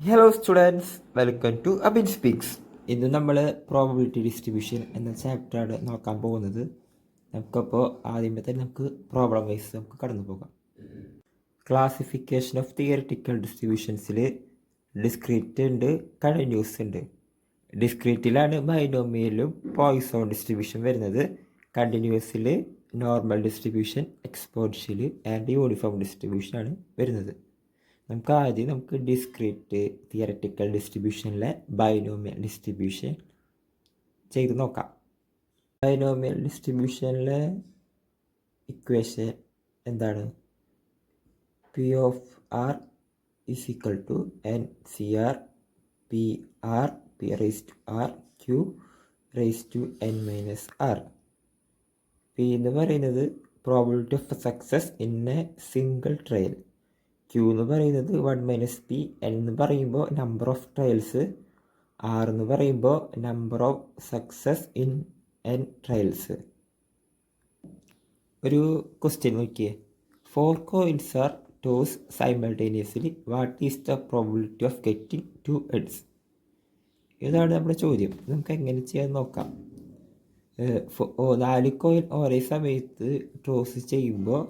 Hello students, welcome to Abin speaks. ഇന്ന് നമ്മൾ probability distribution എന്ന ചാപ്റ്ററാണ് നോക്കാൻ പോകുന്നത്. നമുക്കപ്പോൾ ആദ്യമേ തന്നെ നമുക്ക് പ്രോബ്ലം വൈസ് നമുക്ക് കടന്നു പോകാം. ക്ലാസിഫിക്കേഷൻ ഓഫ് തിയറിറ്റിക്കൽ ഡിസ്ട്രിബ്യൂഷൻസിൽ ഡിസ്ക്രീറ്റ് ഉണ്ട്, കണ്ടിന്യൂസ് ഉണ്ട്. ഡിസ്ക്രീറ്റിലാണ് ബൈനോമിയലും പോയിസോൺ ഡിസ്ട്രിബ്യൂഷൻ വരുന്നത്. കണ്ടിന്യൂസിൽ normal distribution, exponential and uniform ഡിസ്ട്രിബ്യൂഷനാണ് വരുന്നത്. നമുക്ക് ഡിസ്ക്രീറ്റ് തിയററ്റിക്കൽ ഡിസ്ട്രിബ്യൂഷനിലെ ബൈനോമിയൽ ഡിസ്ട്രിബ്യൂഷൻ ചെയ്ത് നോക്കാം. ബൈനോമിയൽ ഡിസ്ട്രിബ്യൂഷനിലെ ഇക്വേഷൻ എന്താണ്? P of R is equal to N C R P R P raise to R Q raise to N minus R. P എന്ന് പറയുന്നത് probability of success in a single trial. Q എന്ന് പറയുന്നത് 1 - p. N എന്ന് പറയുമ്പോൾ number of trials. R എന്ന് പറയുമ്പോൾ number of success in N trials. ഒരു question നോക്കിയേ. 4 coins are toss simultaneously. What is the probability of getting 2 heads? ഇതാണ് നമ്മുടെ ചോദ്യം. നമുക്ക് എങ്ങനെ ചെയ്യാൻ നോക്കാം. 4 കോയിൻ ഒരേ സമയത്ത് ടോസ് ചെയ്യുമ്പോൾ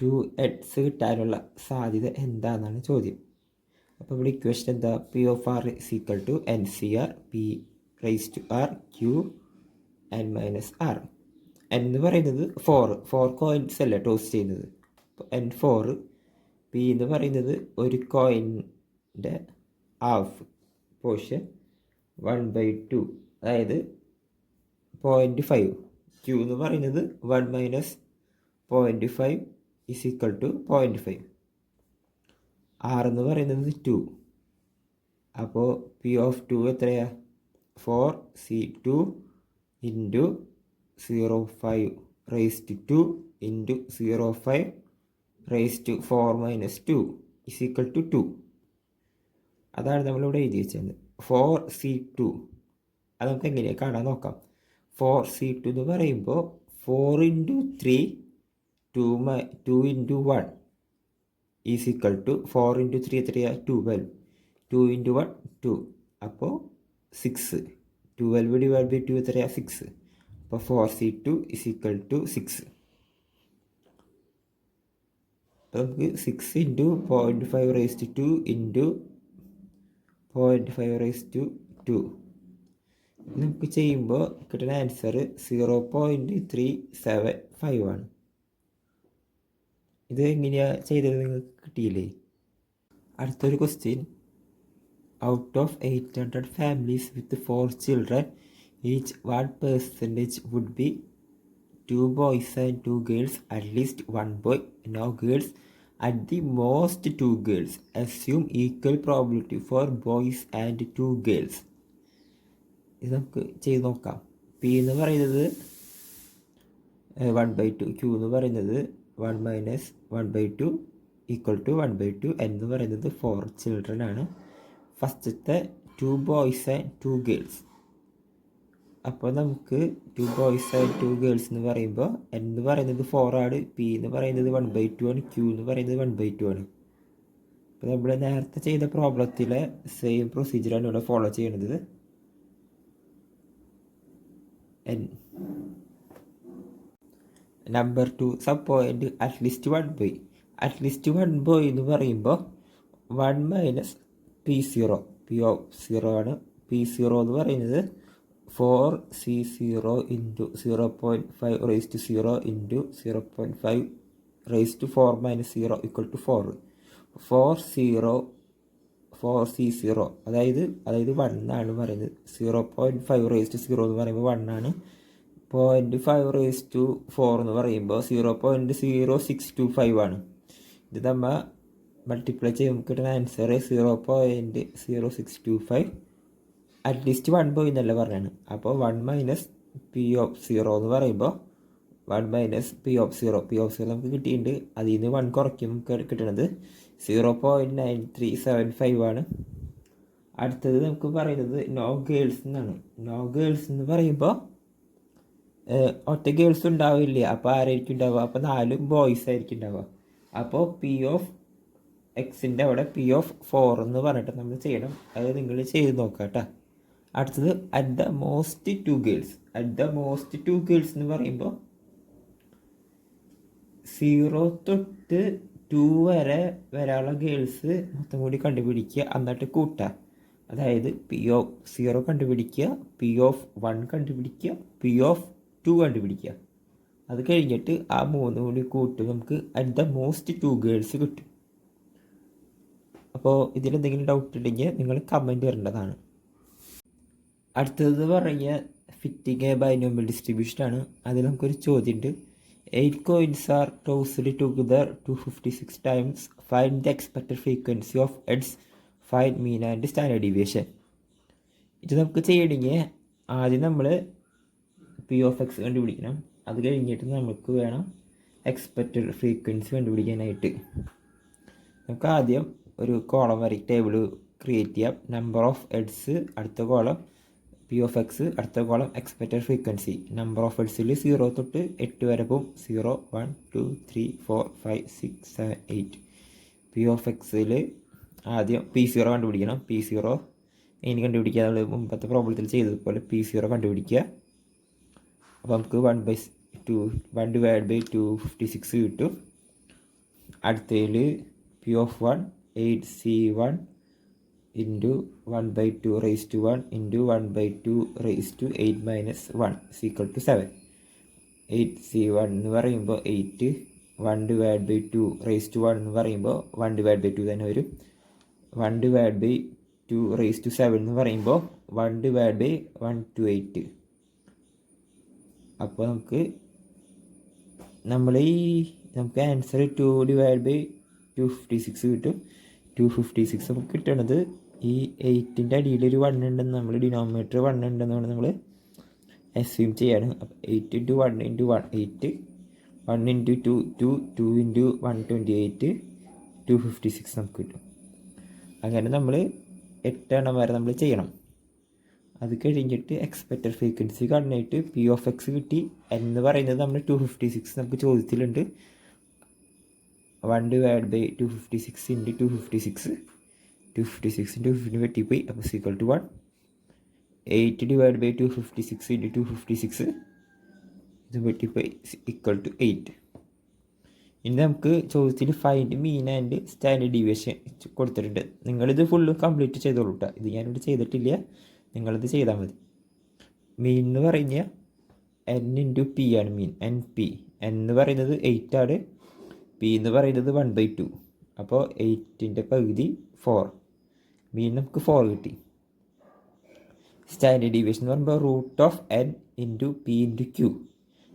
2 heads കിട്ടാനുള്ള സാധ്യത എന്താണെന്നാണ് ചോദ്യം. അപ്പോൾ ഇവിടെ ഇക്വേഷൻ എന്താ? P of R is equal to N C R P raise to R Q N minus R. N എന്ന് പറയുന്നത് 4 കോയിൻസ് അല്ല ടോസ് ചെയ്യുന്നത്. അപ്പോൾ എൻ 4. പി എന്ന് പറയുന്നത് ഒരു കോയിൻ്റെ ഹാഫ് പോർഷൻ 1/2, അതായത് 0.5. ക്യൂ എന്ന് പറയുന്നത് 1 - 0.5 is equal to 0.5. ആർ എന്ന് പറയുന്നത് 2. അപ്പോൾ പി ഓഫ് 2 എത്രയാ? 4c2 into 0.5 raise to 2 into 0.5 raise to 4 - 2 is equal to 2. അതാണ് നമ്മളിവിടെ എഴുതി വെച്ചത്. 4c2 അത് നമുക്ക് എങ്ങനെയാണ് കാണാൻ നോക്കാം. 4c2 എന്ന് പറയുമ്പോൾ 4 × 3 2 × 1 ഈസ് ഈക്വൽ ടു 4 × 3 എത്രയാണ്? 12. 2 × 1 2. അപ്പോൾ 6. 12/2 എത്രയാണ്? 6. അപ്പോൾ 4c2 ഈസ് ഈക്വൽ ടു 6. അപ്പോൾ നമുക്ക് 6 × 0.5 raise to 2 into 0.5 raise to 2 നമുക്ക് ചെയ്യുമ്പോൾ കിട്ടുന്ന ആൻസർ 0.375 ആണ്. ഇത് എങ്ങനെയാണ് ചെയ്തത് നിങ്ങൾക്ക് കിട്ടിയില്ലേ? അടുത്തൊരു question. Out of 800 families with 4 children each, what percentage would be 2 boys and 2 girls, at least 1 boy, no girls, at the most 2 girls? Assume equal probability for boys and 2 girls. ഇത് നമുക്ക് ചെയ്ത് നോക്കാം. പി എന്ന് പറയുന്നത് 1/2. Q എന്ന് പറയുന്നത് 1 - 1/2 equal to 1/2. N എന്ന് പറയുന്നത് 4 children ആണ്. ഫസ്റ്റത്തെ 2 boys and 2 girls. അപ്പോൾ നമുക്ക് 2 boys and 2 girls എന്ന് പറയുമ്പോൾ എൻ എന്ന് പറയുന്നത് 4 ആണ്, പി എന്ന് പറയുന്നത് 1/2 ആണ്, ക്യൂ എന്ന് പറയുന്നത് 1/2 ആണ്. അപ്പോൾ നമ്മൾ നേരത്തെ ചെയ്ത പ്രോബ്ലത്തിലെ സെയിം പ്രൊസീജിയറാണ് ഇവിടെ ഫോളോ ചെയ്യുന്നത്. N number 2 sub point at least 1 boy. At least 1 boy എന്ന് പറയുമ്പോൾ 1 - p0. പി ഓഫ് 0 ആണ്. p0 എന്ന് പറയുന്നത് 4c0 into 0.5 raise to 0 into 0.5 raise to 4 - 0 equal to 4. 4c0 അതായത് 1 ആണ് പറയുന്നത്. 0.5 റേസ് ടു 0 എന്ന് പറയുമ്പോൾ 1 ആണ്. 0.5 റേസ് ടു 4 എന്ന് പറയുമ്പോൾ 0.0625 ആണ്. ഇത് നമ്മൾ മൾട്ടിപ്ലൈ ചെയ്യുമ്പോൾ കിട്ടുന്ന ആൻസർ 0.0625. അറ്റ്ലീസ്റ്റ് 1 boy എന്നല്ല പറഞ്ഞാണ്. അപ്പോൾ 1 - p of 0 എന്ന് പറയുമ്പോൾ 1 - p of 0 നമുക്ക് കിട്ടിയിട്ടുണ്ട്. അതിൽ നിന്ന് 1 കുറയ്ക്കും നമുക്ക് കിട്ടുന്നത് 0.9375 ആണ്. അടുത്തത് നമുക്ക് പറയുന്നത് നോ ഗേൾസ് എന്നാണ്. നോ ഗേൾസ് എന്ന് പറയുമ്പോൾ ഒറ്റ ഗേൾസ് ഉണ്ടാവില്ല. അപ്പോൾ ആരായിരിക്കും ഉണ്ടാവുക? അപ്പോൾ 4 ബോയ്സ് ആയിരിക്കും ഉണ്ടാവുക. അപ്പോൾ പി ഓഫ് എക്സിൻ്റെ അവിടെ പി ഓഫ് 4 എന്ന് പറഞ്ഞിട്ട് നമ്മൾ ചെയ്യണം. അത് നിങ്ങൾ ചെയ്ത് നോക്കാം കേട്ടോ. അടുത്തത് at the most 2 girls. At the most 2 girls എന്ന് പറയുമ്പോൾ 0 തൊട്ട് 2 വരെ വരാനുള്ള ഗേൾസ് മൊത്തം കൂടി കണ്ടുപിടിക്കുക, എന്നിട്ട് കൂട്ടുക. അതായത് പി ഓഫ് 0 കണ്ടുപിടിക്കുക, പി ഓഫ് 1 കണ്ടുപിടിക്കുക, പി ഓഫ് 2 കണ്ടുപിടിക്കുക. അത് കഴിഞ്ഞിട്ട് ആ 3 കൂടി കൂട്ടും നമുക്ക് അറ്റ് ദ മോസ്റ്റ് 2 ഗേൾസ് കിട്ടും. അപ്പോൾ ഇതിലെന്തെങ്കിലും ഡൗട്ട് ഉണ്ടെങ്കിൽ നിങ്ങൾ കമൻറ്റ് വരേണ്ടതാണ്. അടുത്തത് പറഞ്ഞ ഫിറ്റിംഗ് എ ബൈനോമിയൽ ഡിസ്ട്രിബ്യൂഷനാണ്. അതിൽ നമുക്കൊരു ചോദ്യമുണ്ട്. 8 coins are tossed together 256 times. Find the expected frequency of heads. Find mean and standard deviation. ഇത് നമുക്ക് ചെയ്യണമെങ്കിൽ ആദ്യം നമ്മൾ പി ഓഫ് എക്സ് കണ്ടുപിടിക്കണം. അത് കഴിഞ്ഞിട്ട് നമുക്ക് വേണം എക്സ്പെക്റ്റഡ് ഫ്രീക്വൻസി കണ്ടുപിടിക്കാനായിട്ട്. നമുക്ക് ആദ്യം ഒരു കോളം ടേബിൾ ക്രിയേറ്റ് ചെയ്യാം. നമ്പർ ഓഫ് ഹെഡ്സ് അടുത്ത കോളം, പി ഓഫ് എക്സ് അടുത്ത column, expected frequency. Number of ഹെഡ്സിൽ 0 തൊട്ട് 8 വരെ പോകും. 0 1 2 3 4 5 6 7 8. പി ഓഫ് എക്സിൽ ആദ്യം P0 കണ്ടുപിടിക്കണം. P0 ഇനി കണ്ടുപിടിക്കുക, നമ്മൾ മുമ്പത്തെ പ്രോബ്ലത്തിൽ ചെയ്തതുപോലെ P0 കണ്ടുപിടിക്കുക. അപ്പോൾ നമുക്ക് 1/256 കിട്ടും. അടുത്തതിൽ P of 1 8C1 into 1/2 raised to 1 into 1/2 raised to 8 minus 1 is equal to 7. 8C1 എന്ന് പറയുമ്പോൾ 8, 1/2 raised to 1 എന്ന് പറയുമ്പോൾ 1/2 തന്നെ വരും. 1/2 raised to 7 എന്ന് പറയുമ്പോൾ 1/128. അപ്പോൾ നമുക്ക് ആൻസർ 2/256 കിട്ടും. 256 നമുക്ക് കിട്ടണത് ഈ 8ൻ്റെ അടിയിലൊരു 1 ഉണ്ടെന്ന്, നമ്മൾ ഡിനോമിനേറ്റർ 1 ഉണ്ടെന്നാണ് നമ്മൾ അസ്യൂം ചെയ്യാണ്. അപ്പോൾ 8 × 1 × 1 8, 1 × 2 2, 2 × 128, 256 നമുക്ക് കിട്ടും. അങ്ങനെ നമ്മൾ 8 എണ്ണം വരെ നമ്മൾ ചെയ്യണം. അത് കഴിഞ്ഞിട്ട് എക്സ്പെക്റ്റഡ് ഫ്രീക്വൻസി കാണാനായിട്ട് പി ഓഫ് എക്സ് കിട്ടി. എന്ന് പറയുന്നത് നമ്മൾ 256 നമുക്ക് ചോദ്യത്തിലുണ്ട്. 1/256 × 256, 256 × 50 വെട്ടിപ്പോയി. അപ്പോൾ സീക്വൽ ടു 1. 8/256 × 256 ഇത് വെട്ടിപ്പോയി, ഈക്വൽ ടു 8. ഇനി നമുക്ക് ചോദ്യത്തിൽ find mean and standard deviation കൊടുത്തിട്ടുണ്ട്. നിങ്ങളിത് ഫുള്ള് കംപ്ലീറ്റ് ചെയ്തോളൂ കേട്ടോ. ഇത് ഞാനിവിടെ ചെയ്തിട്ടില്ല, നിങ്ങളിത് ചെയ്താൽ മതി. മീൻ എന്ന് പറഞ്ഞാൽ N × P ആണ് മീൻ. NP. N എന്ന് പറയുന്നത് 8 ആണ്, P എന്ന് പറയുന്നത് 1/2. അപ്പോൾ 8ൻ്റെ പകുതി 4. മീൻ നമുക്ക് 4 കിട്ടി. സ്റ്റാൻഡേർഡ് ഡീവിയേഷൻ എന്ന് പറയുമ്പോൾ √N × P × Q.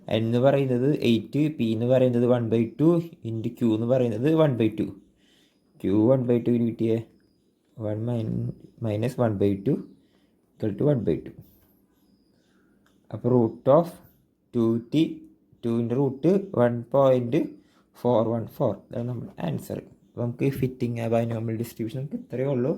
N എന്ന് പറയുന്നത് 8, P എന്ന് പറയുന്നത് 1/2, × Q എന്ന് പറയുന്നത് 1/2. Q 1/2 കിട്ടിയേ 1 - 1/2 = 1/2. അപ്പോൾ √2T, 2ൻ്റെ റൂട്ട് 1.414. അതാണ് നമ്മുടെ ആൻസർ. അപ്പോൾ നമുക്ക് ഫിറ്റിംഗ് ബൈനോമിയൽ ഡിസ്ട്രിബ്യൂഷൻ നമുക്ക് ഇത്രയേ ഉള്ളൂ.